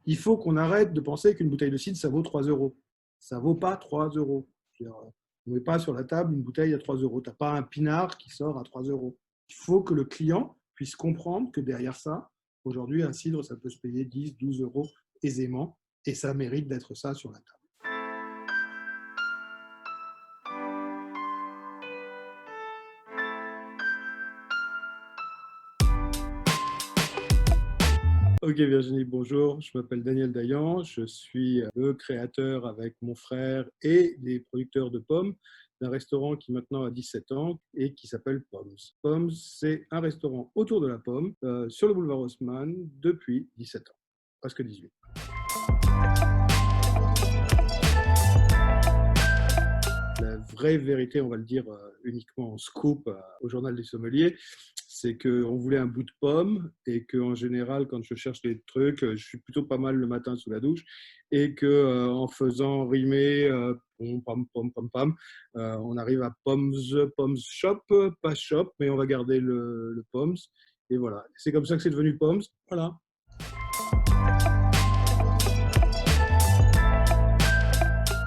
Il faut qu'on arrête de penser qu'une bouteille de cidre, ça vaut 3 euros. Ça ne vaut pas 3 euros. On ne met pas sur la table une bouteille à 3 euros. Tu n'as pas un pinard qui sort à 3 euros. Il faut que le client puisse comprendre que derrière ça, aujourd'hui, un cidre, ça peut se payer 10, 12 euros aisément, et ça mérite d'être ça sur la table. Ok Virginie, bonjour, je m'appelle Daniel Dayan, je suis le créateur avec mon frère et les producteurs de pommes d'un restaurant qui maintenant a 17 ans et qui s'appelle Pommes. Pommes, c'est un restaurant autour de la pomme sur le boulevard Haussmann depuis 17 ans, presque 18. La vraie vérité, on va le dire uniquement en scoop au journal des sommeliers, c'est qu'on voulait un bout de pomme et qu'en général, quand je cherche des trucs, je suis plutôt pas mal le matin sous la douche et qu'en faisant rimer pom, pam, pom, pam, pam, on arrive à pommes, pommes shop, pas shop, mais on va garder le pommes. Et voilà, c'est comme ça que c'est devenu pommes. Voilà.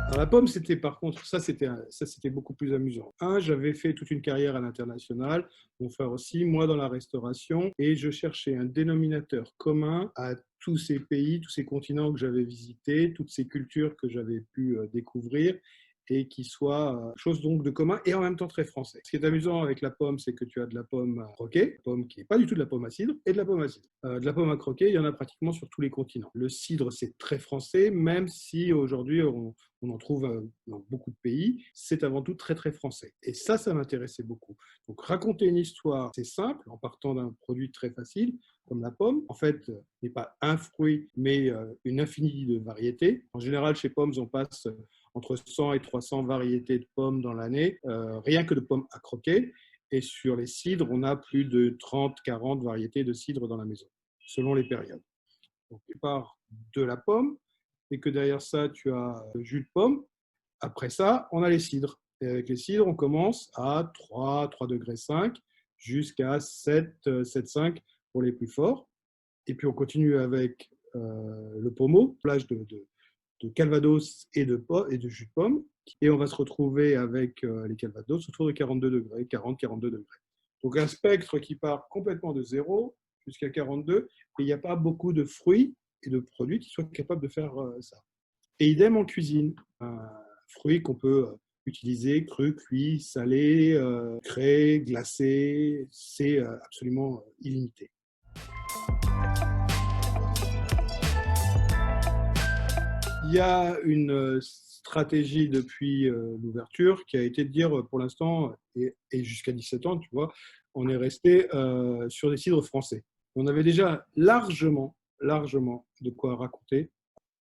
Alors, la pomme, c'était par contre, ça c'était beaucoup plus amusant. J'avais fait toute une carrière à l'international, mon frère aussi, moi dans la restauration, et je cherchais un dénominateur commun à tous ces pays, tous ces continents que j'avais visités, toutes ces cultures que j'avais pu découvrir, et qui soit chose donc de commun et en même temps très français. Ce qui est amusant avec la pomme, c'est que tu as de la pomme à croquer, pomme qui n'est pas du tout de la pomme à cidre, et de la pomme à cidre. De la pomme à croquer, il y en a pratiquement sur tous les continents. Le cidre, c'est très français, même si aujourd'hui on en trouve dans beaucoup de pays, c'est avant tout très très français. Et ça m'intéressait beaucoup. Donc raconter une histoire, c'est simple, en partant d'un produit très facile, comme la pomme. En fait, n'est pas un fruit, mais une infinité de variétés. En général, chez Pommes, on passe entre 100 et 300 variétés de pommes dans l'année, rien que de pommes à croquer. Et sur les cidres, on a plus de 30, 40 variétés de cidres dans la maison, selon les périodes. Donc, tu pars de la pomme, et que derrière ça, tu as le jus de pomme. Après ça, on a les cidres. Et avec les cidres, on commence à 3, 3 degrés 5, jusqu'à 7, 7,5 pour les plus forts. Et puis, on continue avec le pommeau, plage de calvados et de jus de pomme. Et on va se retrouver avec les calvados autour de 42 degrés, 40, 42 degrés. Donc, un spectre qui part complètement de 0 jusqu'à 42, et il n'y a pas beaucoup de fruits et de produits qui soient capables de faire ça. Et idem en cuisine, un fruit qu'on peut utiliser cru, cuit, salé, cru, glacé, c'est absolument illimité. Il y a une stratégie depuis l'ouverture qui a été de dire pour l'instant, et jusqu'à 17 ans, tu vois, on est resté sur des cidres français. On avait déjà largement de quoi raconter,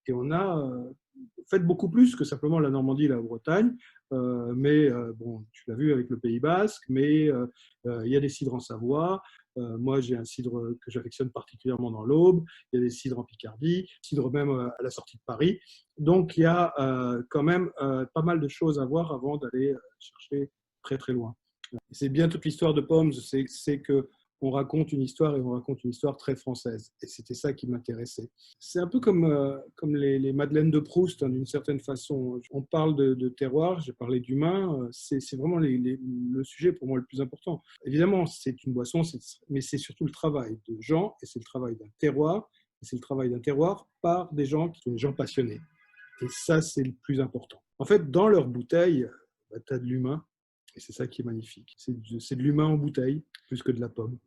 et on a fait beaucoup plus que simplement la Normandie et la Bretagne. Mais bon, tu l'as vu avec le Pays Basque, mais il y a des cidres en Savoie. Moi, j'ai un cidre que j'affectionne particulièrement dans l'Aube. Il y a des cidres en Picardie, cidre même à la sortie de Paris. Donc, il y a quand même pas mal de choses à voir avant d'aller chercher très très loin. C'est bien toute l'histoire de Pommes, c'est que on raconte une histoire, et on raconte une histoire très française. Et c'était ça qui m'intéressait. C'est un peu comme les Madeleines de Proust, hein, d'une certaine façon. On parle de terroir, j'ai parlé d'humain, c'est vraiment le sujet pour moi le plus important. Évidemment, c'est une boisson, mais c'est surtout le travail de gens, et c'est le travail d'un terroir, et c'est le travail d'un terroir par des gens qui sont des gens passionnés. Et ça, c'est le plus important. En fait, dans leur bouteille, tu as de l'humain, et c'est ça qui est magnifique. C'est de l'humain en bouteille, plus que de la pomme.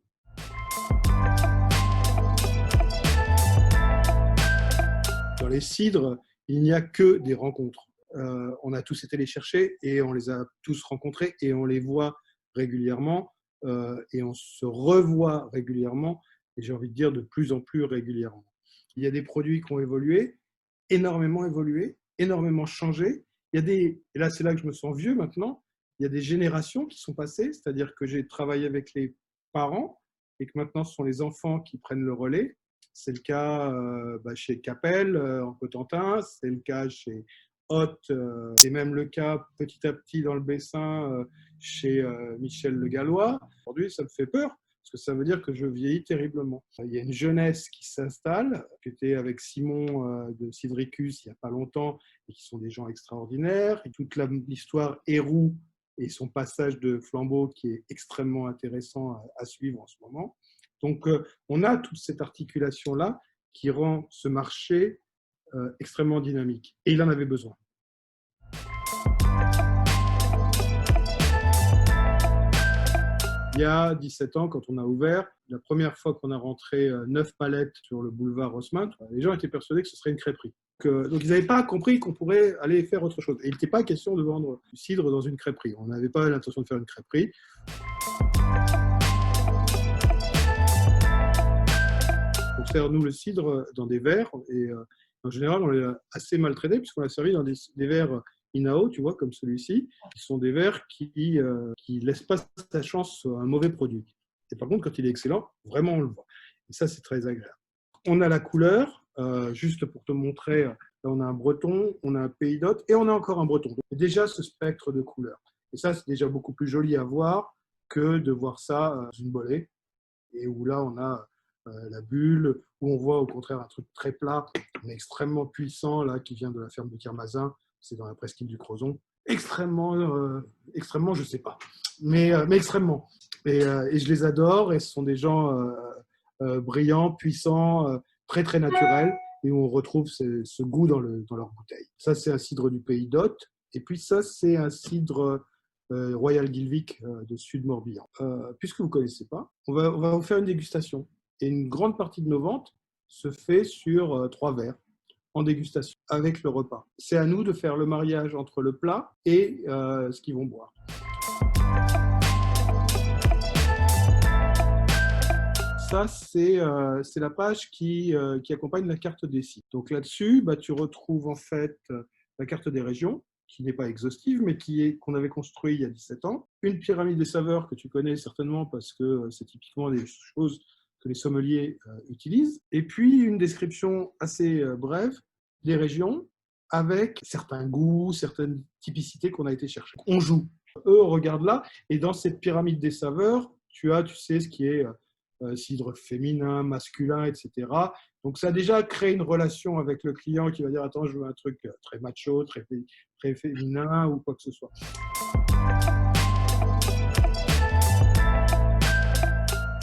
Dans les cidres, il n'y a que des rencontres. On a tous été les chercher, et on les a tous rencontrés, et on les voit régulièrement, et on se revoit régulièrement, et j'ai envie de dire de plus en plus régulièrement. Il y a des produits qui ont évolué, énormément changé. Et là, c'est là que je me sens vieux maintenant. Il y a des générations qui sont passées, c'est-à-dire que j'ai travaillé avec les parents, et que maintenant ce sont les enfants qui prennent le relais. C'est le cas chez Capel en Cotentin, c'est le cas chez Hott, c'est même le cas petit à petit dans le Bessin chez Michel Le Gallois. Aujourd'hui, ça me fait peur, parce parce que ça veut dire que je vieillis terriblement. Il y a une jeunesse qui s'installe. J'étais avec Simon de Cidricus il n'y a pas longtemps, et qui sont des gens extraordinaires. Et toute l'histoire Héroux et son passage de flambeau qui est extrêmement intéressant à suivre en ce moment. Donc, on a toute cette articulation-là qui rend ce marché extrêmement dynamique. Et il en avait besoin. Il y a 17 ans, quand on a ouvert, la première fois qu'on a rentré 9 palettes sur le boulevard Haussmann, les gens étaient persuadés que ce serait une crêperie. Donc ils n'avaient pas compris qu'on pourrait aller faire autre chose. Et il n'était pas question de vendre du cidre dans une crêperie. On n'avait pas l'intention de faire une crêperie. Pour faire, nous, le cidre dans des verres. Et en général, on l'a assez mal traité, puisqu'on l'a servi dans des verres Inao, tu vois, comme celui-ci, qui sont des verres qui laissent pas sa chance à un mauvais produit. Et par contre, quand il est excellent, vraiment, on le voit. Et ça, c'est très agréable. On a la couleur, juste pour te montrer, là, on a un breton, on a un pays d'hôte, et on a encore un breton. Donc, déjà, ce spectre de couleurs. Et ça, c'est déjà beaucoup plus joli à voir que de voir ça dans une bolée, et où là, on a la bulle, où on voit au contraire un truc très plat, mais extrêmement puissant, là, qui vient de la ferme de Kermazin. C'est dans la presqu'île du Crozon. Extrêmement, je ne sais pas, mais extrêmement. Et je les adore, et ce sont des gens brillants, puissants, très très naturels, et où on retrouve ce goût dans leur bouteille. Ça, c'est un cidre du pays d'Hôte, et puis ça, c'est un cidre Royal Gilvic de Sud-Morbihan. Puisque vous ne connaissez pas, on va vous faire une dégustation. Et une grande partie de nos ventes se fait sur 3 verres en dégustation avec le repas. C'est à nous de faire le mariage entre le plat et ce qu'ils vont boire. Ça, c'est la page qui accompagne la carte des sites. Donc là-dessus, tu retrouves en fait la carte des régions, qui n'est pas exhaustive, mais qu'on avait construit il y a 17 ans. Une pyramide des saveurs que tu connais certainement parce que c'est typiquement des choses que les sommeliers utilisent. Et puis une description assez brève des régions avec certains goûts, certaines typicités qu'on a été chercher. On joue. Eux regardent là, et dans cette pyramide des saveurs, tu sais, ce qui est cidre féminin, masculin, etc. Donc ça a déjà créé une relation avec le client qui va dire « Attends, je veux un truc très macho, très féminin ou quoi que ce soit ».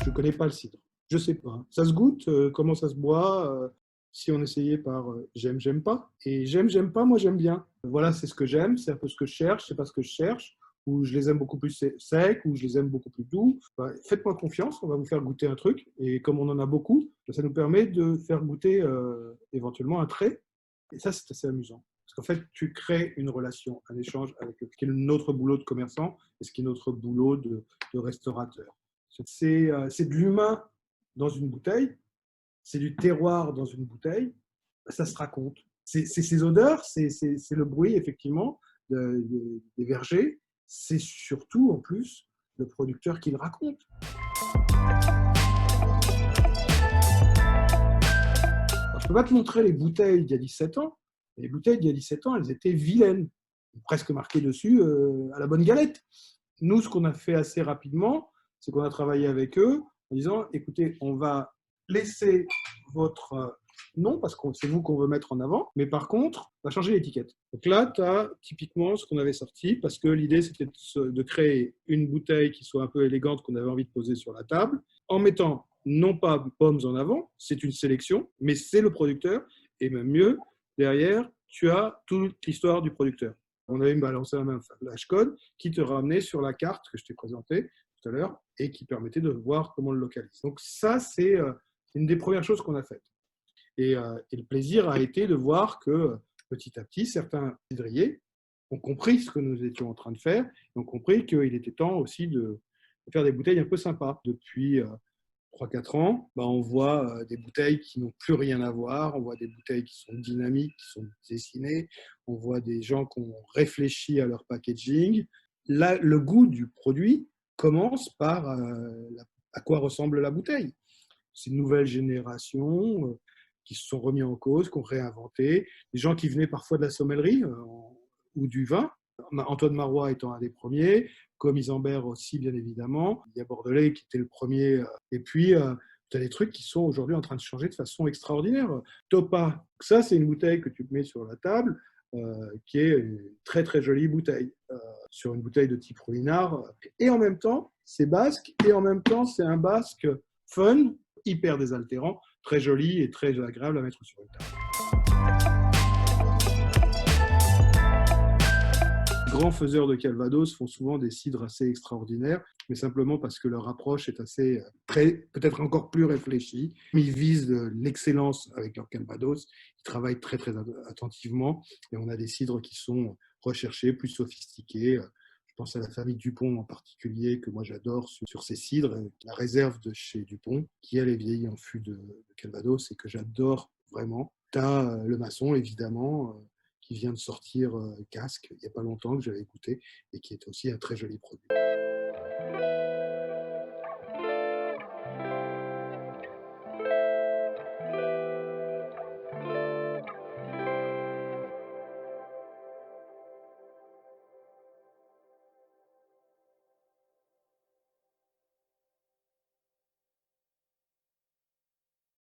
Je ne connais pas le cidre. Je ne sais pas. Ça se goûte, comment ça se boit, si on essayait par j'aime, j'aime pas. Et j'aime pas, moi j'aime bien. Voilà, c'est ce que j'aime, c'est un peu ce que je cherche, c'est pas ce que je cherche, ou je les aime beaucoup plus secs, ou je les aime beaucoup plus doux. Faites-moi confiance, on va vous faire goûter un truc. Et comme on en a beaucoup, ça nous permet de faire goûter éventuellement un trait. Et ça, c'est assez amusant. Parce qu'en fait, tu crées une relation, un échange avec ce qui est notre boulot de commerçant et ce qui est notre boulot de restaurateur. C'est de l'humain dans une bouteille, c'est du terroir dans une bouteille, ça se raconte. C'est ces odeurs, c'est le bruit, effectivement, des vergers. C'est surtout, en plus, le producteur qui le raconte. Alors, je ne peux pas te montrer les bouteilles d'il y a 17 ans. Les bouteilles d'il y a 17 ans, elles étaient vilaines, presque marquées dessus à la bonne galette. Nous, ce qu'on a fait assez rapidement, c'est qu'on a travaillé avec eux en disant « Écoutez, on va laisser votre nom, parce que c'est vous qu'on veut mettre en avant, mais par contre, on va changer l'étiquette. » Donc là, tu as typiquement ce qu'on avait sorti, parce que l'idée, c'était de créer une bouteille qui soit un peu élégante, qu'on avait envie de poser sur la table, en mettant non pas Pommes en avant, c'est une sélection, mais c'est le producteur, et même mieux, derrière, tu as toute l'histoire du producteur. On avait balancé un même flashcode qui te ramenait sur la carte que je t'ai présentée tout à l'heure et qui permettait de voir comment on le localise. Donc ça, c'est une des premières choses qu'on a faites. Et le plaisir a été de voir que petit à petit, certains cidriers ont compris ce que nous étions en train de faire et ont compris qu'il était temps aussi de faire des bouteilles un peu sympas. Depuis 3-4 ans, on voit des bouteilles qui n'ont plus rien à voir, on voit des bouteilles qui sont dynamiques, qui sont dessinées, on voit des gens qui ont réfléchi à leur packaging. Là, le goût du produit commence par à quoi ressemble la bouteille. C'est une nouvelle génération qui se sont remis en cause, qui ont réinventé, des gens qui venaient parfois de la sommellerie ou du vin, Antoine Marois étant un des premiers, comme Isambert aussi, bien évidemment. Il y a Bordelais qui était le premier. Et puis, tu as des trucs qui sont aujourd'hui en train de changer de façon extraordinaire. Topa, ça, c'est une bouteille que tu mets sur la table, qui est une très, très jolie bouteille, sur une bouteille de type ruinard. Et en même temps, c'est basque, et en même temps, c'est un basque fun, hyper désaltérant, très joli et très agréable à mettre sur une table. Les grands faiseurs de Calvados font souvent des cidres assez extraordinaires, mais simplement parce que leur approche est assez, peut-être encore plus réfléchie. Ils visent l'excellence avec leur Calvados, ils travaillent très très attentivement, et on a des cidres qui sont recherchés, plus sophistiqués. Je pense à la famille Dupont en particulier, que moi j'adore sur ces cidres, la réserve de chez Dupont, qui elle est vieillie en fût de Calvados, et que j'adore vraiment. Tu as le Maçon, évidemment, qui vient de sortir Casque, il n'y a pas longtemps, que j'avais écouté, et qui est aussi un très joli produit.